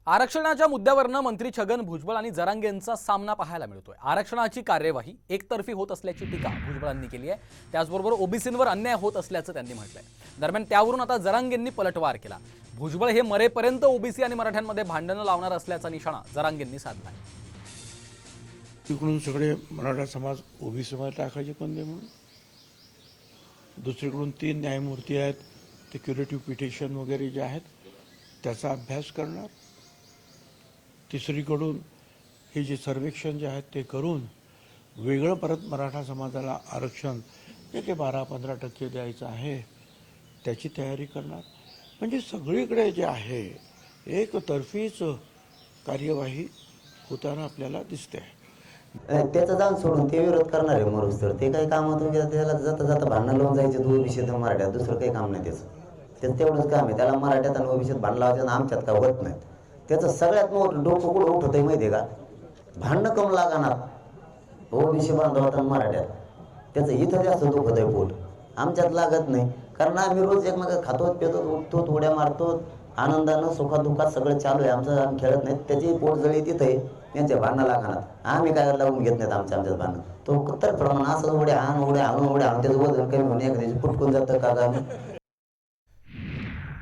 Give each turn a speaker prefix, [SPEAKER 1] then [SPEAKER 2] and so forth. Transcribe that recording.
[SPEAKER 1] आरक्षणाच्या मुद्द्यावरनं मंत्री छगन भुजबळ आणि जरांगे यांचा सामना पाहायला मिळतोय। आरक्षणाची कार्यवाही एकतर्फी होत असल्याची टीका भुजबळांनी केली आहे। त्याचबरोबर ओबीसींवर अन्याय होत असल्याचं त्यांनी म्हटलंय। दरम्यान त्यावरून आता जरांगेंनी पलटवार केला। भुजबळ हे मरेपर्यंत ओबीसी आणि मराठ्यांमध्ये भांडणं लावणार असल्याचा निशाणा जरांगेंनी साधलाय।
[SPEAKER 2] इकडून सगळे मराठा समाज ओबीसी मध्ये टाकायचे कोणते म्हणून, दुसरीकडून 3 न्यायमूर्ती आहेत, ते क्युरेटिव्ह पिटिशन वगैरे जे आहेत त्याचा अभ्यास करणार, तिसरीकडून हे जे सर्वेक्षण जे आहेत ते करून वेगळं परत मराठा समाजाला आरक्षण जे 12-15% द्यायचं आहे त्याची तयारी करणार। म्हणजे सगळीकडे जे आहे एकतर्फीच कार्यवाही होताना आपल्याला दिसते।
[SPEAKER 3] त्याचं जाऊन सोडून ते विरोध करणार आहे मरूस तर ते काही कामात वगैरे त्याला जाता जाता भांडणं लावून जायचे ओबीसीत मराठ्यात, दुसरं काही काम नाही त्याचं तेवढंच काम आहे। त्याला मराठ्यात आणि ओबीसीत भांडण लावायचं आमच्यात का होत नाहीत। त्याचं सगळ्यात मोठं डोकं कुठं उठत आहे माहिती आहे का, भांडणं कम लागणार ओबीसी बांधवात आणि मराठ्यात, त्याचं इथं जास्त दुखत आहे पोट, आमच्यात लागत नाही। कारण आम्ही रोज एकमेका खातो पितो उठतो उड्या मारतो आनंदानं सुखादुखात सगळं चालू आहे आमचं, आम्ही खेळत नाहीत। त्याची पोट जळी तिथं आहे, त्यांच्या भांडणं लागणार आम्ही काय लावून घेत नाहीत आमच्यात भांडणं। तो तर प्रमाण असं उड्या आणून त्याचं वजन कमी होऊन एखाद्याची फुटकून जातं का